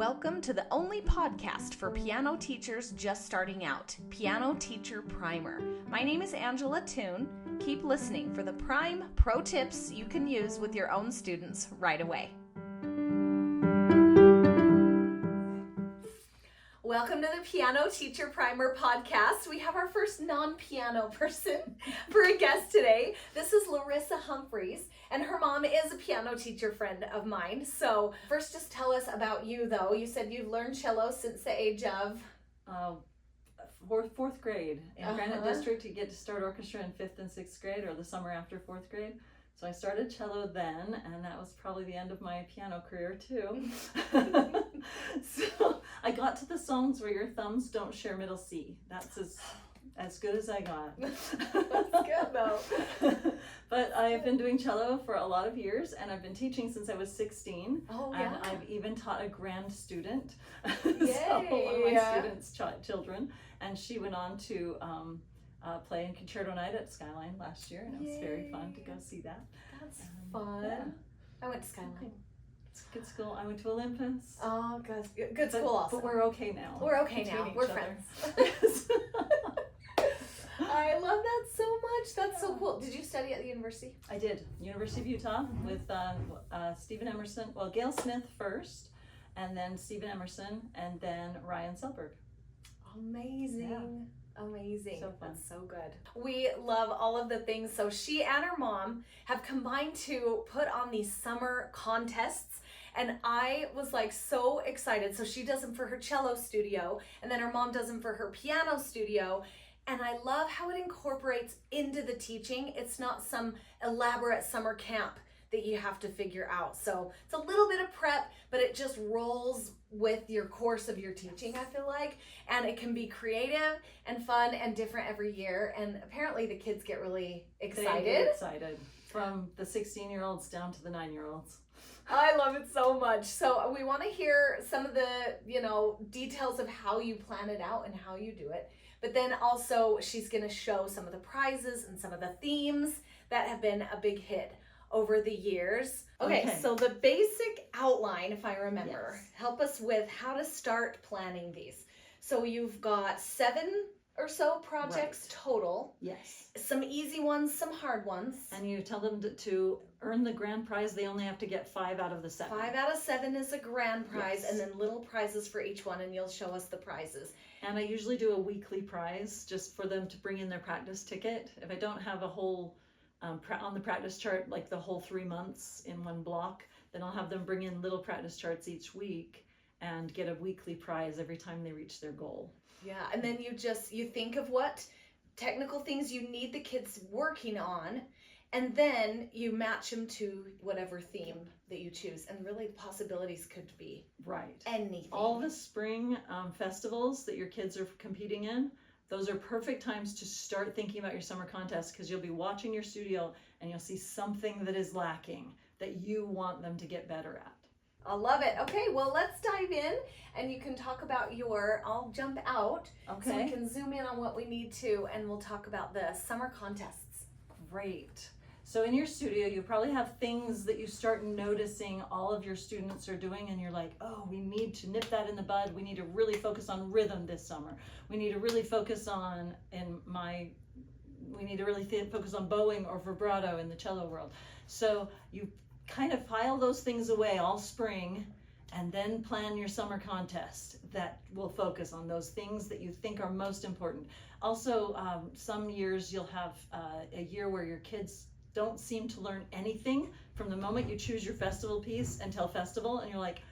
Welcome to the only podcast for piano teachers just starting out, Piano Teacher Primer. My name is Angela Toon. Keep listening for the prime pro tips you can use with your own students right away. Welcome to the Piano Teacher Primer podcast. We have our first non-piano person for a guest today. This is Larissa Humphries, and her mom is a piano teacher friend of mine. So first, just tell us about you, though. You said you've learned cello since the age of? Fourth grade. In Granite District, you get to start orchestra in 5th and 6th grade, or the summer after 4th grade. So I started cello then, and that was probably the end of my piano career too. So I got to the songs where your thumbs don't share middle C. That's as good as I got. That's good though. But I've been doing cello for a lot of years, and I've been teaching since I was 16. Oh, yeah. And I've even taught a grand student. Yay. So one of my students' children, and she went on to play in Concerto Night at Skyline last year, and it was very fun to go see that. That's fun. Yeah. I went to Skyline. It's a good school. I went to Olympus. Oh, good school also. But we're okay now. We're okay now. We're friends. I love that so much. That's so cool. Did you study at the university? I did. University of Utah with Stephen Emerson. Well, Gail Smith first, and then Stephen Emerson, and then Ryan Selberg. Amazing. Yeah. Amazing. So fun. That's so good. We love all of the things. So she and her mom have combined to put on these summer contests, and I was like so excited. So she does them for her cello studio, and then her mom does them for her piano studio. And I love how it incorporates into the teaching. It's not some elaborate summer camp that you have to figure out. So it's a little bit of prep, but it just rolls with your course of your teaching, I feel like. And it can be creative and fun and different every year. And apparently the kids get really excited. They get excited, from the 16-year-olds down to the 9-year-olds. I love it so much. So we want to hear some of the, details of how you plan it out and how you do it. But then also she's going to show some of the prizes and some of the themes that have been a big hit over the years. Okay, so the basic outline, if I remember, help us with how to start planning these. So you've got 7 or so projects total. Yes. Some easy ones, some hard ones. And you tell them to earn the grand prize, they only have to get 5 out of the 7. 5 out of 7 is a grand prize, and then little prizes for each one, and you'll show us the prizes. And I usually do a weekly prize just for them to bring in their practice ticket. If I don't have a whole on the practice chart, like the whole 3 months in one block, then I'll have them bring in little practice charts each week and get a weekly prize every time they reach their goal. Yeah, and then you think of what technical things you need the kids working on, and then you match them to whatever theme that you choose. And really the possibilities could be anything. All the spring festivals that your kids are competing in, those are perfect times to start thinking about your summer contest, because you'll be watching your studio and you'll see something that is lacking that you want them to get better at. I love it. Okay, well, let's dive in, and you can talk about I'll jump out so we can zoom in on what we need to, and we'll talk about the summer contests. Great. So in your studio, you probably have things that you start noticing all of your students are doing, and you're like, oh, we need to nip that in the bud. We need to really focus on rhythm this summer. We need to really focus on, focus on bowing or vibrato in the cello world. So you kind of file those things away all spring, and then plan your summer contest that will focus on those things that you think are most important. Also, some years you'll have a year where your kids don't seem to learn anything from the moment you choose your festival piece until festival, and you're like,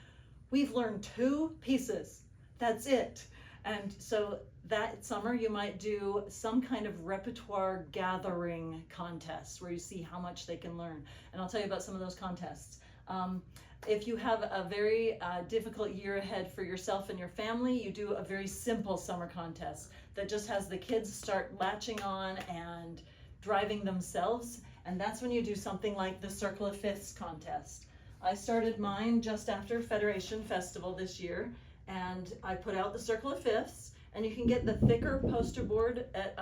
we've learned 2 pieces, that's it. And so that summer you might do some kind of repertoire gathering contest where you see how much they can learn, and I'll tell you about some of those contests. If you have a very difficult year ahead for yourself and your family, you do a very simple summer contest that just has the kids start latching on and driving themselves. And that's when you do something like the Circle of Fifths contest. I started mine just after Federation Festival this year, and I put out the Circle of Fifths, and you can get the thicker poster board at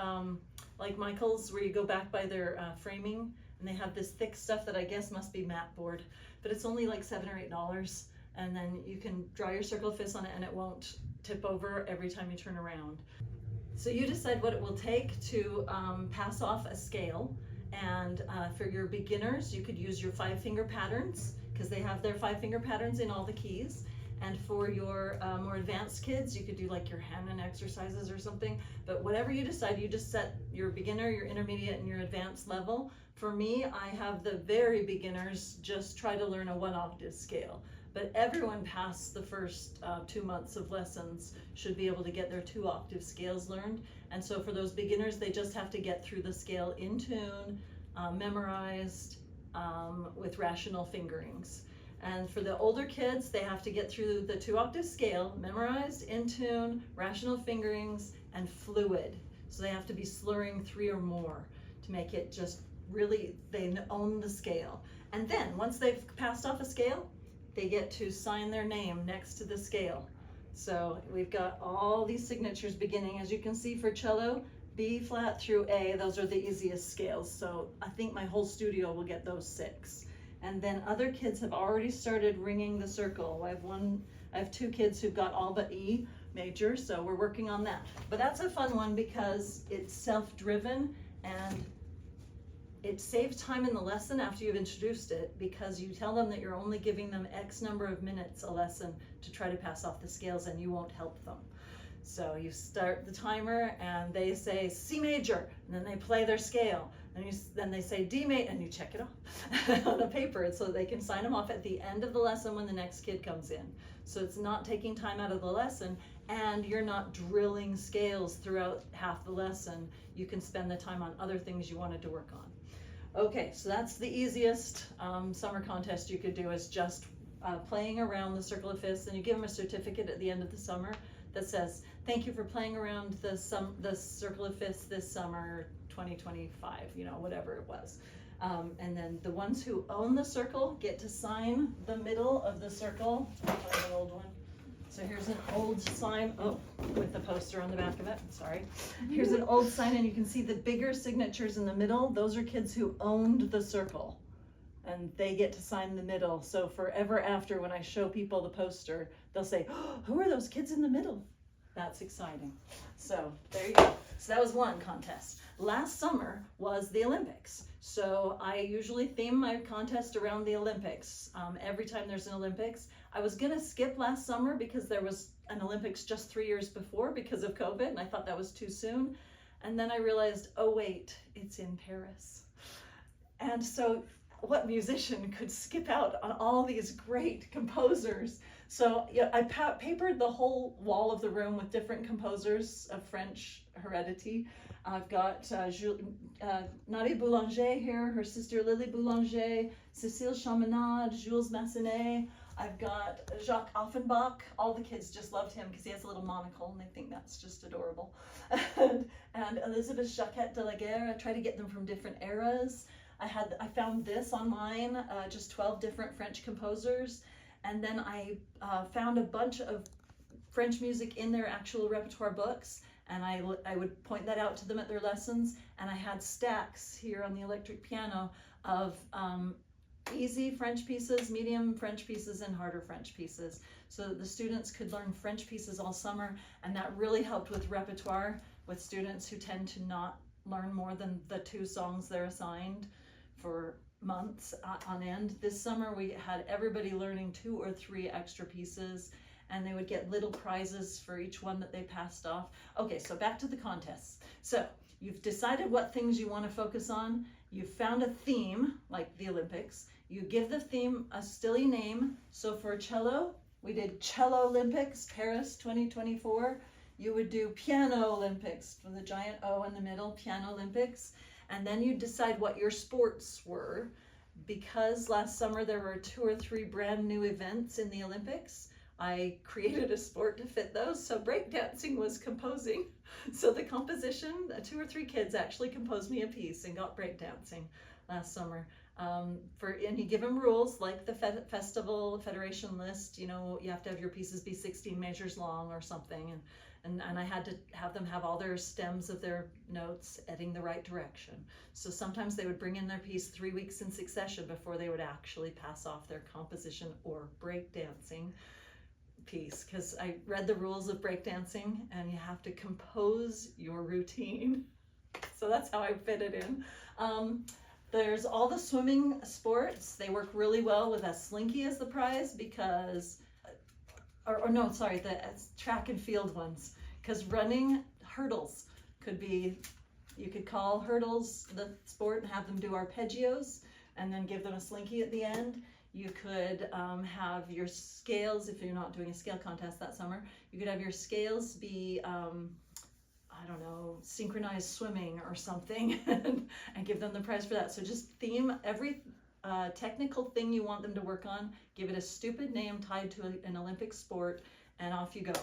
like Michael's, where you go back by their framing, and they have this thick stuff that I guess must be mat board, but it's only like $7 or $8, and then you can draw your circle of fifths on it and it won't tip over every time you turn around. So you decide what it will take to pass off a scale. And for your beginners, you could use your 5-finger patterns, because they have their 5-finger patterns in all the keys. And for your more advanced kids, you could do like your Hammond exercises or something. But whatever you decide, you just set your beginner, your intermediate, and your advanced level. For me, I have the very beginners just try to learn a 1-octave scale. But everyone past the first 2 months of lessons should be able to get their 2-octave scales learned. And so for those beginners, they just have to get through the scale in tune, memorized, with rational fingerings. And for the older kids, they have to get through the 2-octave scale, memorized, in tune, rational fingerings, and fluid. So they have to be slurring 3 or more to make it just really, they own the scale. And then once they've passed off a scale, they get to sign their name next to the scale. So we've got all these signatures beginning, as you can see, for cello, B flat through A. Those are the easiest scales. So I think my whole studio will get those 6. And then other kids have already started ringing the circle. I have 2 kids who've got all but E major, so we're working on that. But that's a fun one because it's self-driven and it saves time in the lesson after you've introduced it, because you tell them that you're only giving them X number of minutes a lesson to try to pass off the scales, and you won't help them. So you start the timer and they say C major, and then they play their scale. And then they say D major, and you check it off on a paper so they can sign them off at the end of the lesson when the next kid comes in. So it's not taking time out of the lesson, and you're not drilling scales throughout half the lesson. You can spend the time on other things you wanted to work on. Okay, so that's the easiest summer contest you could do, is just playing around the circle of fifths, and you give them a certificate at the end of the summer that says, thank you for playing around the circle of fifths this summer, 2025, whatever it was. And then the ones who own the circle get to sign the middle of the circle. I have an old one. So here's an old sign, with the poster on the back of it, sorry. Here's an old sign, and you can see the bigger signatures in the middle. Those are kids who owned the circle, and they get to sign the middle. So forever after, when I show people the poster, they'll say, oh, who are those kids in the middle? That's exciting. So there you go. So that was one contest. Last summer was the Olympics. So I usually theme my contest around the Olympics. Every time there's an Olympics. I was gonna skip last summer because there was an Olympics just 3 years before because of COVID, and I thought that was too soon. And then I realized, oh wait, it's in Paris. And so what musician could skip out on all these great composers? So yeah, I papered the whole wall of the room with different composers of French heredity. I've got Nadia Boulanger here, her sister Lily Boulanger, Cécile Chaminade, Jules Massenet. I've got Jacques Offenbach. All the kids just loved him because he has a little monocle and they think that's just adorable. and Elizabeth Jacquette de la Guerre. I try to get them from different eras. I found this online, just 12 different French composers. And then I found a bunch of French music in their actual repertoire books, and I would point that out to them at their lessons. And I had stacks here on the electric piano of easy French pieces, medium French pieces, and harder French pieces, so that the students could learn French pieces all summer. And that really helped with repertoire with students who tend to not learn more than the 2 songs they're assigned for months on end. This summer we had everybody learning 2 or 3 extra pieces, and they would get little prizes for each one that they passed off. Okay, so back to the contests. So you've decided what things you want to focus on. You've found a theme, like the Olympics. You give the theme a silly name. So for cello, we did Cello Olympics, Paris 2024. You would do Piano Olympics, with a giant O in the middle, Piano Olympics. And then you decide what your sports were. Because last summer there were 2 or 3 brand new events in the Olympics, I created a sport to fit those. So breakdancing was composing. So the composition, 2 or 3 kids actually composed me a piece and got breakdancing last summer. And you give them rules like the festival federation list. You have to have your pieces be 16 measures long or something, And I had to have them have all their stems of their notes heading the right direction. So sometimes they would bring in their piece 3 weeks in succession before they would actually pass off their composition or breakdancing piece, because I read the rules of breakdancing and you have to compose your routine. So that's how I fit it in. There's all the swimming sports. They work really well with a slinky as the prize because, or no, sorry, the track and field ones. Because running hurdles could be, you could call hurdles the sport and have them do arpeggios and then give them a slinky at the end. You could have your scales, if you're not doing a scale contest that summer, you could have your scales be, I don't know, synchronized swimming or something and give them the prize for that. So just theme every technical thing you want them to work on, give it a stupid name tied to an Olympic sport, and off you go.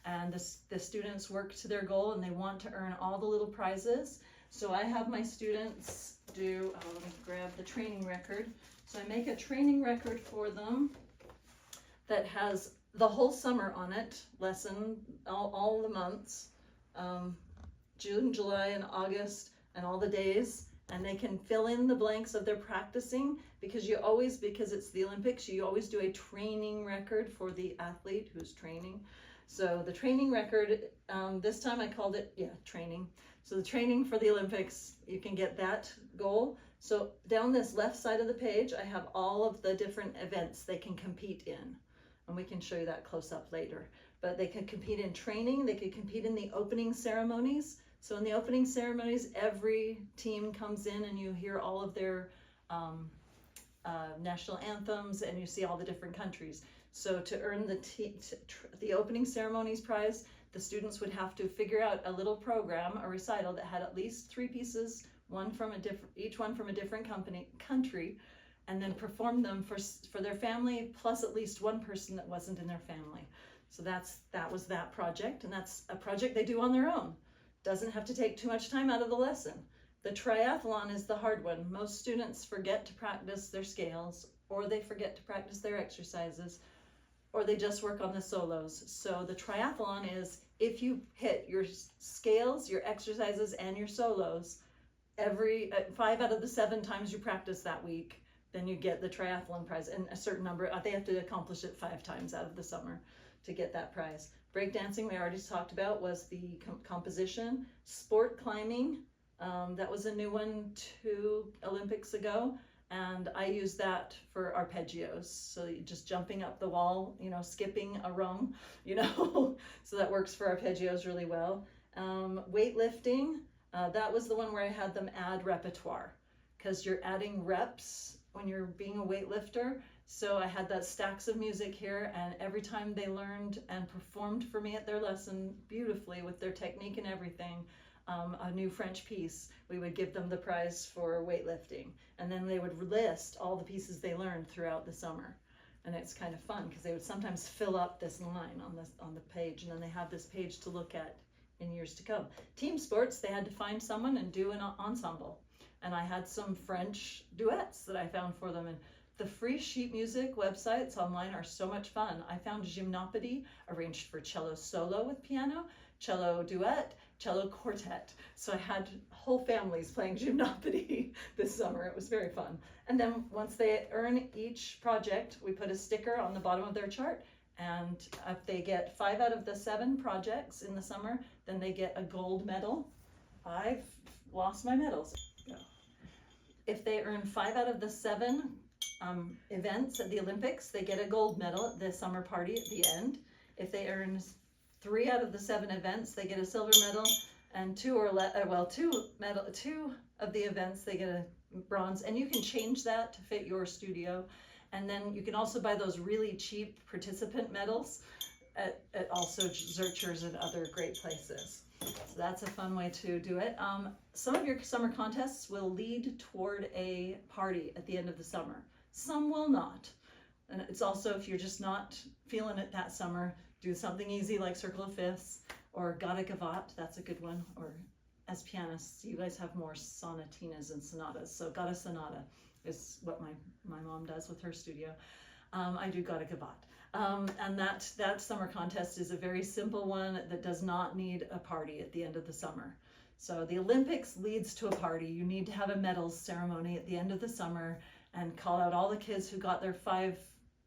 And the students work to their goal and they want to earn all the little prizes. So I have my students do, let me grab the training record. So I make a training record for them that has the whole summer on it, lesson, all the months, June, July, and August, and all the days. And they can fill in the blanks of their practicing, because because it's the Olympics, you always do a training record for the athlete who's training. So the training record, this time I called it, training. So the training for the Olympics, you can get that goal. So down this left side of the page, I have all of the different events they can compete in. And we can show you that close up later. But they could compete in training, they could compete in the opening ceremonies. So in the opening ceremonies, every team comes in and you hear all of their national anthems and you see all the different countries. So to earn the opening ceremonies prize, the students would have to figure out a little program, a recital that had at least 3 pieces, each one from a different country, and then perform them for their family, plus at least one person that wasn't in their family. So that was that project, and that's a project they do on their own. Doesn't have to take too much time out of the lesson. The triathlon is the hard one. Most students forget to practice their scales, or they forget to practice their exercises, or they just work on the solos. So the triathlon is, if you hit your scales, your exercises, and your solos every 5 out of the 7 times you practice that week, then you get the triathlon prize. And a certain number, they have to accomplish it 5 times out of the summer to get that prize. Breakdancing, we already talked about, was the composition. Sport climbing, that was a new one 2 Olympics ago. And I use that for arpeggios. So just jumping up the wall, skipping a rung, so that works for arpeggios really well. Weightlifting, that was the one where I had them add repertoire, because you're adding reps when you're being a weightlifter. So I had that stacks of music here, and every time they learned and performed for me at their lesson beautifully with their technique and everything, a new French piece, we would give them the prize for weightlifting. And then they would list all the pieces they learned throughout the summer. And it's kind of fun, because they would sometimes fill up this line on the page, and then they have this page to look at in years to come. Team sports, they had to find someone and do an ensemble. And I had some French duets that I found for them. And the free sheet music websites online are so much fun. I found Gymnopédie, arranged for cello solo with piano, cello duet, cello quartet. So I had whole families playing Gymnopédie this summer. It was very fun. And then once they earn each project, we put a sticker on the bottom of their chart. And if they get 5 out of the 7 projects in the summer, then they get a gold medal. I've lost my medals. If they earn 5 out of the 7 events at the Olympics, they get a gold medal at the summer party at the end. If they earn 3 out of the 7 events, they get a silver medal, and 2 of the events they get a bronze. And you can change that to fit your studio. And then you can also buy those really cheap participant medals at also Zurcher's and other great places. So that's a fun way to do it. Some of your summer contests will lead toward a party at the end of the summer. Some will not. And it's also, if you're just not feeling it that summer, do something easy like Circle of Fifths or Gata Gavotte. That's a good one. Or as pianists, you guys have more sonatinas and sonatas. So Gata Sonata is what my mom does with her studio. I do Gotta Gavat. And that summer contest is a very simple one that does not need a party at the end of the summer. So the Olympics leads to a party. You need to have a medals ceremony at the end of the summer and call out all the kids who got their 5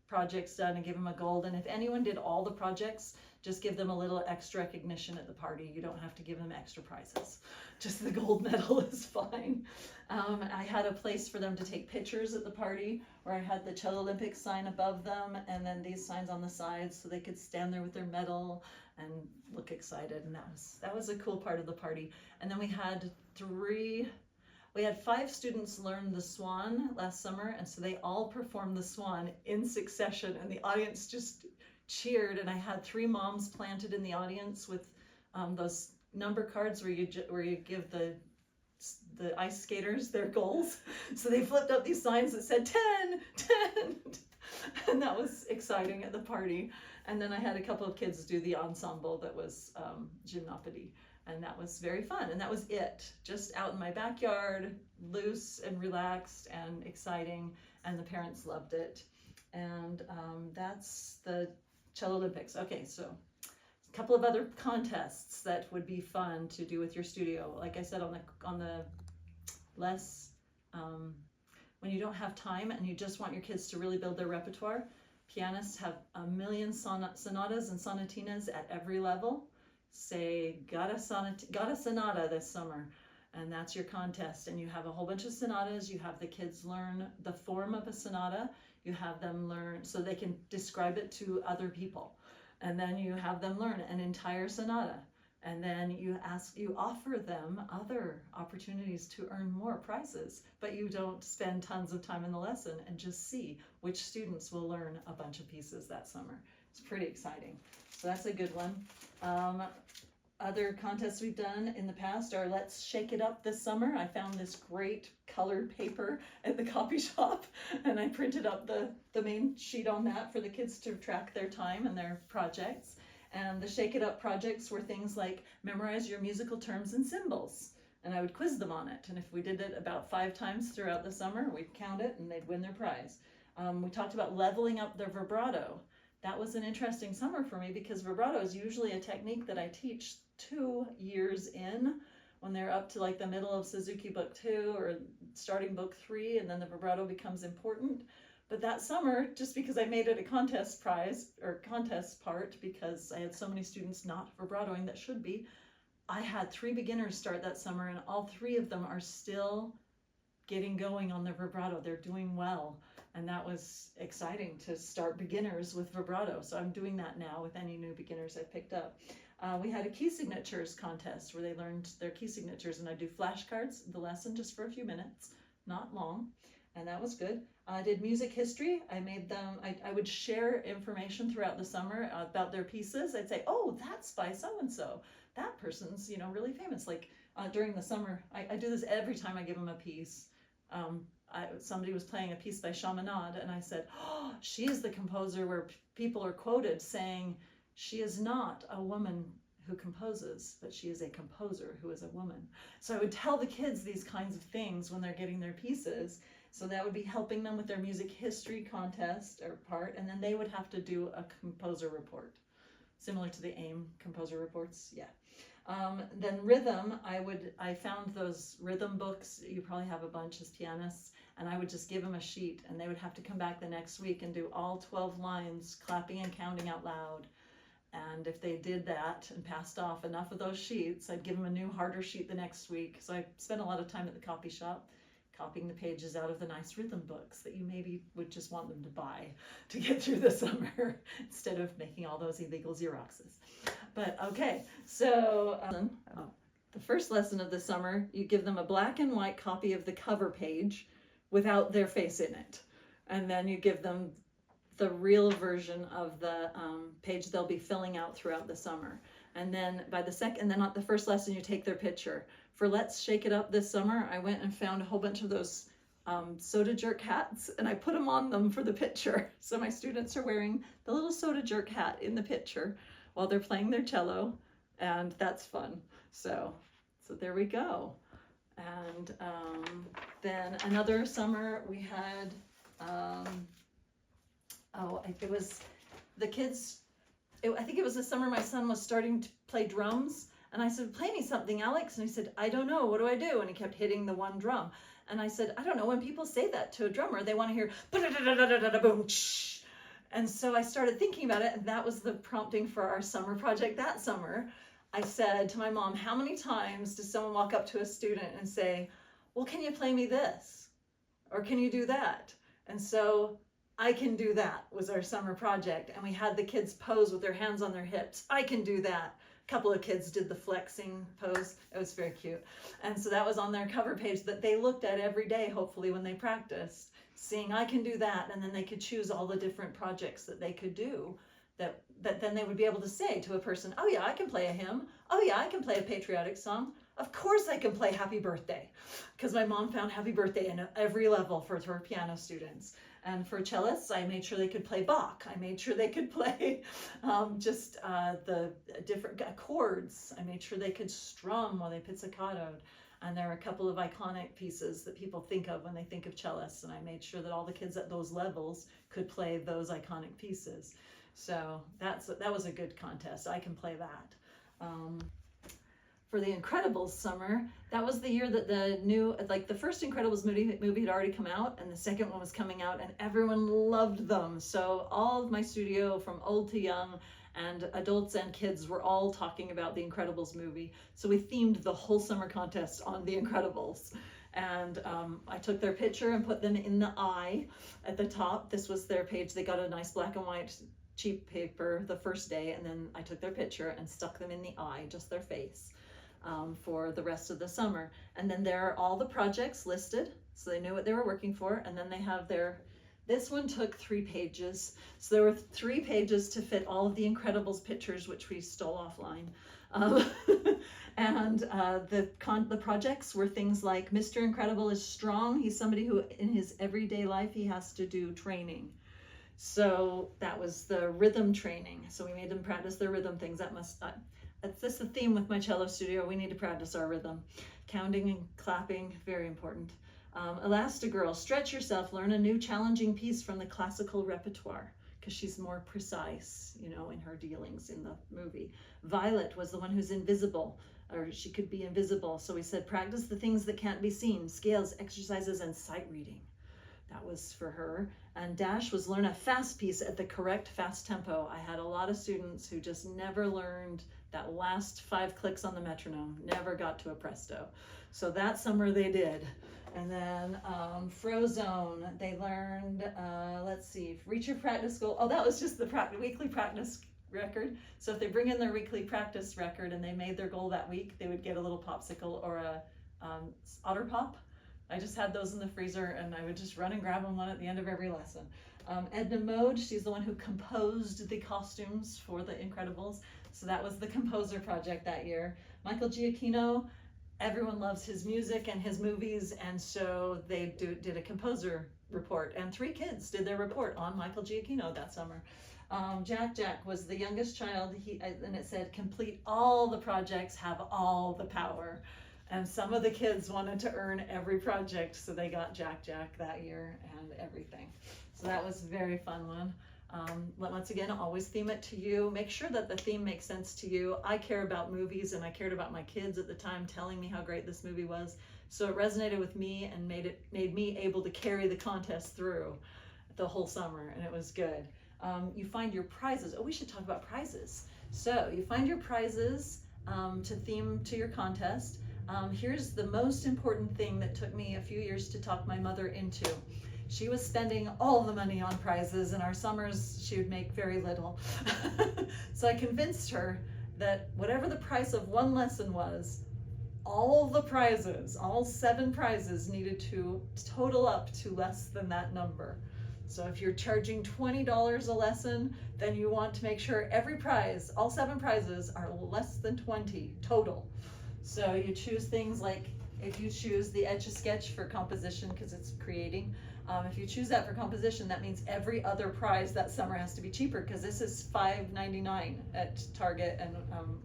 projects done and give them a gold. And if anyone did all the projects, just give them a little extra recognition at the party. You don't have to give them extra prizes. Just the gold medal is fine. I had a place for them to take pictures at the party where I had the Cello Olympics sign above them and then these signs on the sides so they could stand there with their medal and look excited. And that was a cool part of the party. And then we had 5 students learn the swan last summer, and so they all performed the swan in succession, and the audience just cheered. And I had 3 moms planted in the audience with those number cards where you give the ice skaters their goals. So they flipped up these signs that said 10, 10, and that was exciting at the party. And then I had a couple of kids do the ensemble that was gymnopédie. And that was very fun. And that was it. Just out in my backyard, loose and relaxed and exciting. And the parents loved it. And that's the Cello Olympics. Okay, so a couple of other contests that would be fun to do with your studio. Like I said, on the less, when you don't have time and you just want your kids to really build their repertoire, pianists have a million sonatas and sonatinas at every level. Say, got a sonata this summer, and that's your contest. And you have a whole bunch of sonatas. You have the kids learn the form of a sonata. You have them learn so they can describe it to other people. And then you have them learn an entire sonata. And then you offer them other opportunities to earn more prizes, but you don't spend tons of time in the lesson and just see which students will learn a bunch of pieces that summer. It's pretty exciting. So that's a good one. Other contests we've done in the past are Let's Shake It Up this summer. I found this great colored paper at the copy shop, and I printed up the main sheet on that for the kids to track their time and their projects. And the Shake It Up projects were things like memorize your musical terms and symbols. And I would quiz them on it. And if we did it about 5 times throughout the summer, we'd count it and they'd win their prize. We talked about leveling up their vibrato. That was an interesting summer for me because vibrato is usually a technique that I teach 2 years in when they're up to like the middle of Suzuki Book 2 or starting Book 3, and then the vibrato becomes important. But that summer, just because I made it a contest prize or contest part because I had so many students not vibratoing that should be, I had 3 beginners start that summer, and all 3 of them are still getting going on their vibrato. They're doing well. And that was exciting to start beginners with vibrato. So I'm doing that now with any new beginners I've picked up. We had a key signatures contest where they learned their key signatures, and I do flashcards the lesson just for a few minutes, not long. And that was good. I did music history. I made them, I would share information throughout the summer about their pieces. I'd say, oh, that's by so-and-so. That person's, really famous. Like during the summer, I do this every time I give them a piece. Somebody was playing a piece by Chaminade, and I said, oh, she is the composer where people are quoted saying, she is not a woman who composes, but she is a composer who is a woman. So I would tell the kids these kinds of things when they're getting their pieces. So that would be helping them with their music history contest or part, and then they would have to do a composer report, similar to the AIM composer reports. Yeah. Then rhythm, I found those rhythm books. You probably have a bunch as pianists, and I would just give them a sheet, and they would have to come back the next week and do all 12 lines, clapping and counting out loud. And if they did that and passed off enough of those sheets, I'd give them a new, harder sheet the next week. So I spent a lot of time at the copy shop copying the pages out of the nice rhythm books that you maybe would just want them to buy to get through the summer instead of making all those illegal Xeroxes. But okay, so the first lesson of the summer, you give them a black and white copy of the cover page without their face in it. And then you give them the real version of the page they'll be filling out throughout the summer. And then on the first lesson, you take their picture. For Let's Shake It Up this summer, I went and found a whole bunch of those soda jerk hats, and I put them on them for the picture. So my students are wearing the little soda jerk hat in the picture while they're playing their cello, and that's fun. So there we go. And then another summer we had, it was the kids, I think it was the summer my son was starting to play drums. And I said, play me something, Alex. And he said, I don't know, what do I do? And he kept hitting the one drum. And I said, I don't know, when people say that to a drummer, they want to hear boom. And so I started thinking about it, and that was the prompting for our summer project that summer. I said to my mom, how many times does someone walk up to a student and say, well, can you play me this? Or can you do that? And so I can do that was our summer project. And we had the kids pose with their hands on their hips. I can do that. A couple of kids did the flexing pose. It was very cute. And so that was on their cover page that they looked at every day, hopefully when they practiced, seeing I can do that. And then they could choose all the different projects that they could do that then they would be able to say to a person, oh yeah, I can play a hymn. Oh yeah, I can play a patriotic song. Of course I can play Happy Birthday, because my mom found Happy Birthday in every level for her piano students. And for cellists, I made sure they could play Bach. I made sure they could play the different chords. I made sure they could strum while they pizzicatoed. And there are a couple of iconic pieces that people think of when they think of cellists. And I made sure that all the kids at those levels could play those iconic pieces. So that was a good contest. I can play that. For the Incredibles summer, that was the year that the first Incredibles movie had already come out, and the second one was coming out, and everyone loved them. So all of my studio, from old to young, and adults and kids, were all talking about the Incredibles movie. So we themed the whole summer contest on the Incredibles. And I took their picture and put them in the eye at the top. This was their page. They got a nice black and white cheap paper the first day, and then I took their picture and stuck them in the eye, just their face, for the rest of the summer. And then there are all the projects listed, so they knew what they were working for. And then they have this one took 3 pages. So there were 3 pages to fit all of the Incredibles pictures, which we stole offline. And the projects were things like Mr. Incredible is strong. He's somebody who in his everyday life, he has to do training. So that was the rhythm training. So we made them practice their rhythm things. That's the theme with my cello studio. We need to practice our rhythm. Counting and clapping, very important. Elastigirl, stretch yourself, learn a new challenging piece from the classical repertoire, because she's more precise, in her dealings in the movie. Violet was the one who's invisible, or she could be invisible. So we said, practice the things that can't be seen, scales, exercises, and sight reading. That was for her. And Dash was learn a fast piece at the correct fast tempo. I had a lot of students who just never learned that last 5 clicks on the metronome, never got to a presto. So that summer they did. And then Frozone, they learned, reach your practice goal. Oh, that was just the weekly practice record. So if they bring in their weekly practice record and they made their goal that week, they would get a little popsicle or a Otter Pop. I just had those in the freezer, and I would just run and grab them one at the end of every lesson. Edna Mode, she's the one who composed the costumes for the Incredibles. So that was the composer project that year. Michael Giacchino, everyone loves his music and his movies, and so they did a composer report. And 3 kids did their report on Michael Giacchino that summer. Jack was the youngest child, and it said, complete all the projects, have all the power. And some of the kids wanted to earn every project, so they got Jack that year and everything. So that was a very fun one. Once again, always theme it to you. Make sure that the theme makes sense to you. I care about movies, and I cared about my kids at the time telling me how great this movie was. So it resonated with me and made me able to carry the contest through the whole summer, and it was good. You find your prizes. Oh, we should talk about prizes. So you find your prizes to theme to your contest. Here's the most important thing that took me a few years to talk my mother into. She was spending all the money on prizes, and our summers she would make very little. So I convinced her that whatever the price of one lesson was, all the prizes, all 7 prizes, needed to total up to less than that number. So if you're charging $20 a lesson, then you want to make sure every prize, all 7 prizes, are less than 20 total. So you choose things like, if you choose the Etch-a-Sketch for composition, because it's creating, if you choose that for composition, that means every other prize that summer has to be cheaper, because this is $5.99 at Target and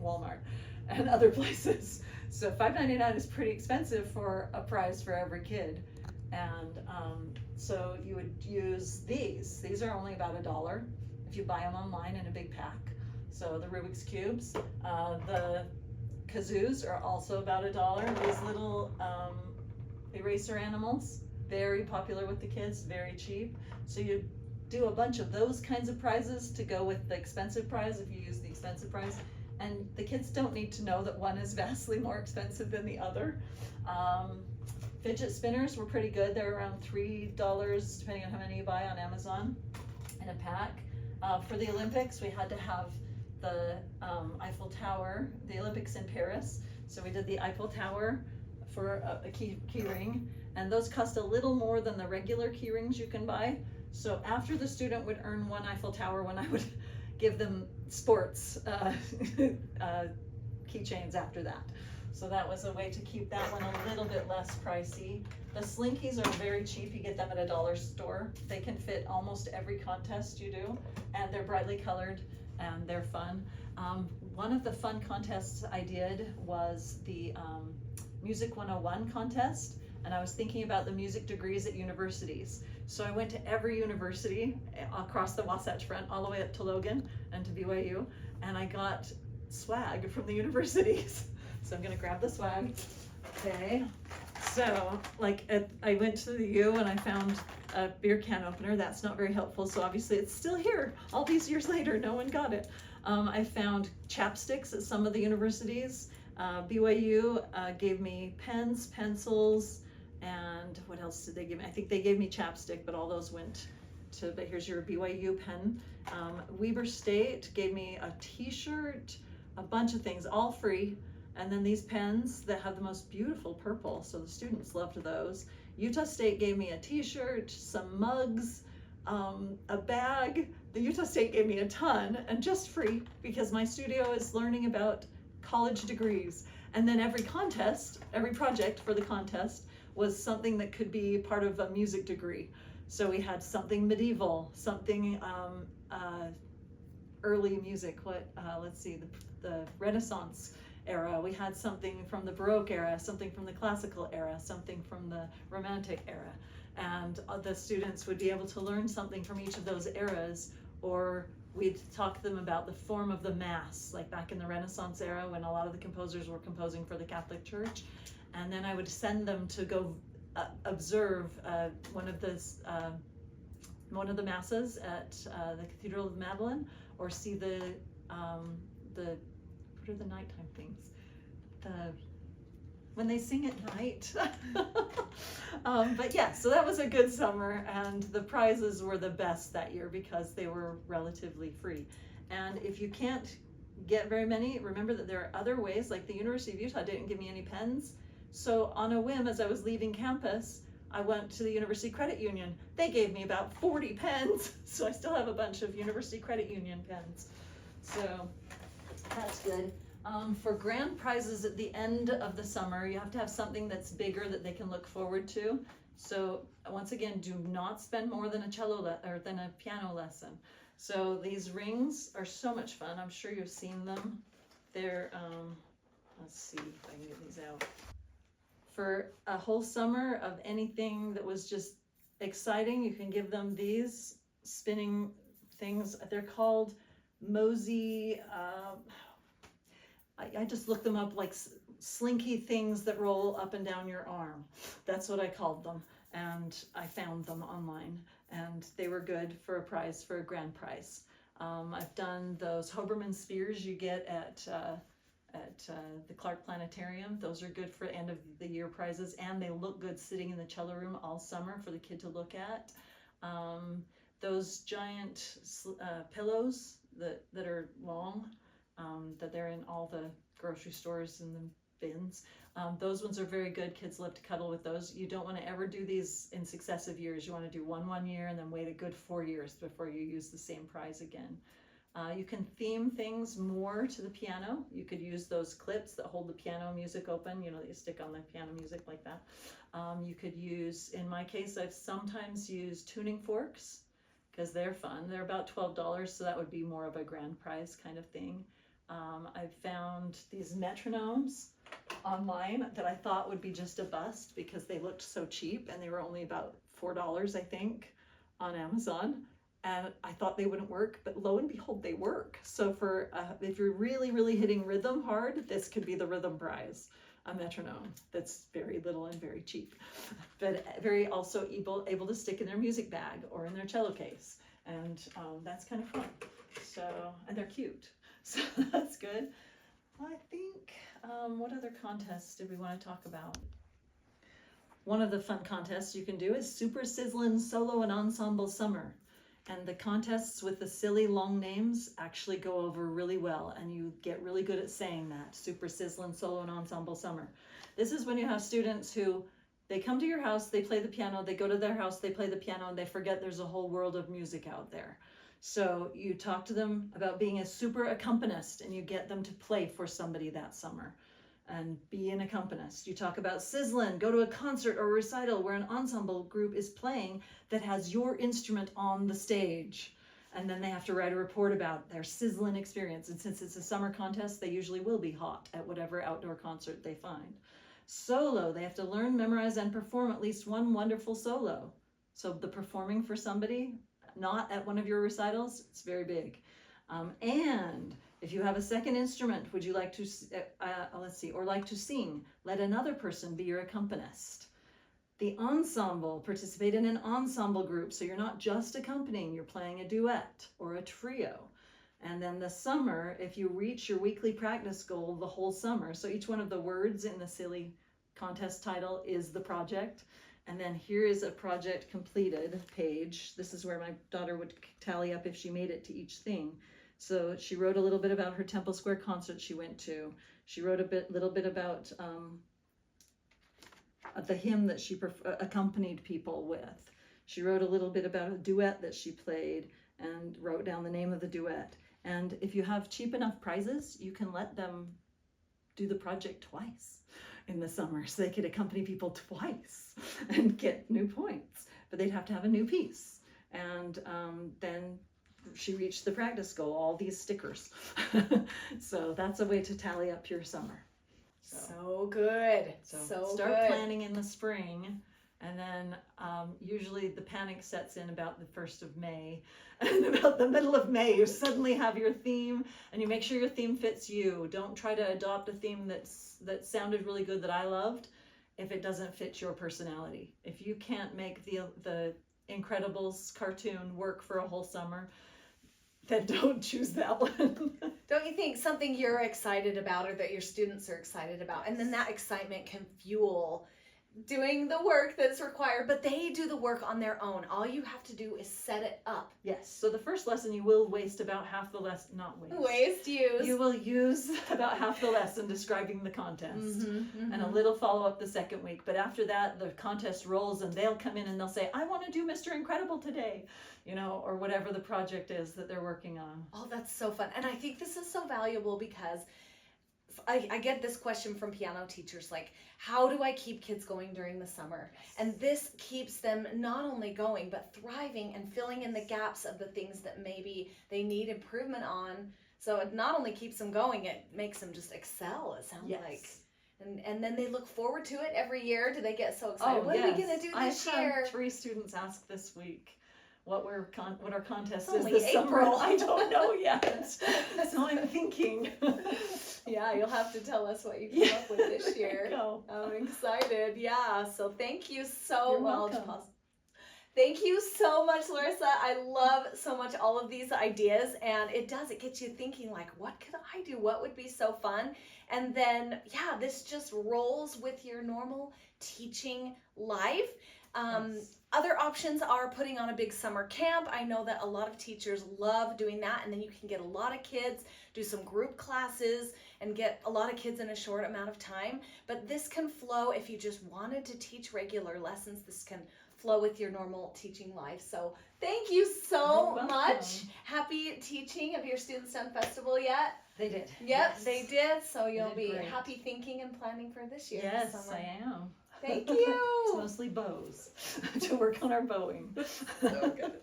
Walmart and other places. So $5.99 is pretty expensive for a prize for every kid. And So you would use these. These are only about $1 if you buy them online in a big pack. So the Rubik's Cubes, the kazoos are also about $1. These little eraser animals, very popular with the kids, very cheap. So you do a bunch of those kinds of prizes to go with the expensive prize if you use the expensive prize. And the kids don't need to know that one is vastly more expensive than the other. Fidget spinners were pretty good. They're around $3, depending on how many you buy on Amazon in a pack. For the Olympics, we had to have the Eiffel Tower, the Olympics in Paris. So we did the Eiffel Tower for a key ring, and those cost a little more than the regular key rings you can buy. So after the student would earn one Eiffel Tower, when I would give them sports keychains after that. So that was a way to keep that one a little bit less pricey. The Slinkies are very cheap. You get them at a dollar store. They can fit almost every contest you do, and they're brightly colored and they're fun. One of the fun contests I did was the Music 101 contest, and I was thinking about the music degrees at universities. So I went to every university across the Wasatch Front, all the way up to Logan and to BYU, and I got swag from the universities. So I'm gonna grab the swag. Okay. So like I went to the U and I found a beer can opener. That's not very helpful. So obviously it's still here all these years later. No one got it. I found chapsticks at some of the universities. BYU gave me pens, pencils, and what else did they give me? I think they gave me chapstick, but all those went to, but here's your BYU pen. Weber State gave me a t-shirt, a bunch of things, all free. And then these pens that have the most beautiful purple, so the students loved those. Utah State gave me a t-shirt, some mugs, a bag. The Utah State gave me a ton, and just free, because my studio is learning about college degrees. And then every contest, every project for the contest was something that could be part of a music degree. So we had something medieval, something early music, let's see, the Renaissance era. We had something from the Baroque era, something from the classical era, something from the Romantic era. And the students would be able to learn something from each of those eras, or we'd talk to them about the form of the Mass, like back in the Renaissance era when a lot of the composers were composing for the Catholic Church. And then I would send them to go observe one of the masses at the Cathedral of Madeleine, or see the what are the nighttime things? When they sing at night. But yeah, so that was a good summer, and the prizes were the best that year because they were relatively free. And if you can't get very many, remember that there are other ways, like the University of Utah didn't give me any pens. So on a whim, as I was leaving campus, I went to the University Credit Union. They gave me about 40 pens. So I still have a bunch of University Credit Union pens. So that's good. For grand prizes at the end of the summer, you have to have something that's bigger that they can look forward to. So once again, do not spend more than than a piano lesson. So these rings are so much fun. I'm sure you've seen them. They're, let's see if I can get these out. For a whole summer of anything that was just exciting, you can give them these spinning things. They're called Mosey, I just looked them up, like slinky things that roll up and down your arm. That's what I called them, and I found them online, and they were good for a prize, for a grand prize. I've done those Hoberman spears you get at the Clark Planetarium. Those are good for end of the year prizes, and they look good sitting in the cello room all summer for the kid to look at. Those giant pillows that are long, that they're in all the grocery stores and the bins. Those ones are very good. Kids love to cuddle with those. You don't want to ever do these in successive years. You want to do one year and then wait a good 4 years before you use the same prize again. You can theme things more to the piano. You could use those clips that hold the piano music open, you know, that you stick on the piano music like that. You could use, in my case, I've sometimes used tuning forks because they're fun. They're about $12, so that would be more of a grand prize kind of thing. I've found these metronomes online that I thought would be just a bust because they looked so cheap, and they were only about $4, I think, on Amazon. And I thought they wouldn't work, but lo and behold, they work. So for if you're really, really hitting rhythm hard, this could be the rhythm prize, a metronome that's very little and very cheap, but very also able to stick in their music bag or in their cello case. And that's kind of fun. So, and they're cute. So that's good. I think, what other contests did we want to talk about? One of the fun contests you can do is Super Sizzlin' Solo and Ensemble Summer. And the contests with the silly long names actually go over really well, and you get really good at saying that. Super Sizzlin' Solo and Ensemble Summer. This is when you have students who, they come to your house, they play the piano, they go to their house, they play the piano, and they forget there's a whole world of music out there. So you talk to them about being a super accompanist, and you get them to play for somebody that summer and be an accompanist. You talk about sizzling, go to a concert or recital where an ensemble group is playing that has your instrument on the stage. And then they have to write a report about their sizzling experience. And since it's a summer contest, they usually will be hot at whatever outdoor concert they find. Solo, they have to learn, memorize, and perform at least one wonderful solo. So the performing for somebody, not at one of your recitals, it's very big. And if you have a second instrument, would you like to, or like to sing, let another person be your accompanist. The ensemble, participate in an ensemble group, so you're not just accompanying, you're playing a duet or a trio. And then the summer, if you reach your weekly practice goal the whole summer, so each one of the words in the silly contest title is the project. And then here is a project completed page. This is where my daughter would tally up if she made it to each thing. So she wrote a little bit about her Temple Square concert she went to. She wrote a little bit about the hymn that she accompanied people with. She wrote a little bit about a duet that she played and wrote down the name of the duet. And if you have cheap enough prizes, you can let them do the project twice in the summer, so they could accompany people twice and get new points. But they'd have to have a new piece. And then she reached the practice goal, all these stickers. So that's a way to tally up your summer. So good. So start good. planning in the spring, and then usually the panic sets in about the 1st of May. And about the middle of May, you suddenly have your theme, and you make sure your theme fits you. Don't try to adopt a theme that sounded really good that I loved if it doesn't fit your personality. If you can't make the Incredibles cartoon work for a whole summer, then don't choose that one. Don't you think something you're excited about or that your students are excited about, and then that excitement can fuel doing the work that's required, but they do the work on their own. All you have to do is set it up. Yes, so the first lesson you will waste about half the lesson, Use. You will use about half the lesson describing the contest, and a little follow-up the second week. But after that, the contest rolls, and they'll come in and they'll say, I want to do Mr. Incredible today, or whatever the project is that they're working on. Oh, that's so fun. And I think this is so valuable because I get this question from piano teachers, like, how do I keep kids going during the summer? And this keeps them not only going, but thriving and filling in the gaps of the things that maybe they need improvement on. So it not only keeps them going, it makes them just excel, it sounds like. And then they look forward to it every year. Do they get so excited? What are we going to do this year? I had 3 students ask this week what our contest It's is only this April. summer. I don't know yet. So I'm thinking. Yeah, you'll have to tell us what you come up with this year. Go. I'm excited. Yeah, so thank you so You're much. welcome. Thank you so much, Larissa. I love so much all of these ideas, and it gets you thinking, like, what could I do? What would be so fun? And then, yeah, this just rolls with your normal teaching life. Yes. Other options are putting on a big summer camp. I know that a lot of teachers love doing that, and then you can get a lot of kids, do some group classes, and get a lot of kids in a short amount of time. But this can flow if you just wanted to teach regular lessons. This can flow with your normal teaching life. So thank you so much. Happy teaching. Have your students done festival yet? They did. Yep, Yes. they did. So you'll be great. happy thinking and planning for this year. Yes, summer. I am. Thank It's you. mostly bows to work on our bowing. So good.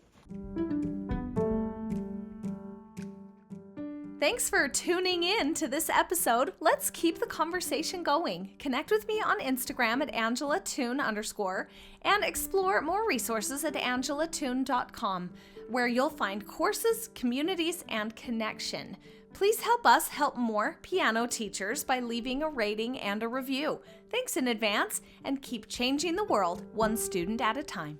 Thanks for tuning in to this episode. Let's keep the conversation going. Connect with me on Instagram at AngelaToon_ and explore more resources at angelatoon.com, where you'll find courses, communities, and connection. Please help us help more piano teachers by leaving a rating and a review. Thanks in advance, and keep changing the world one student at a time.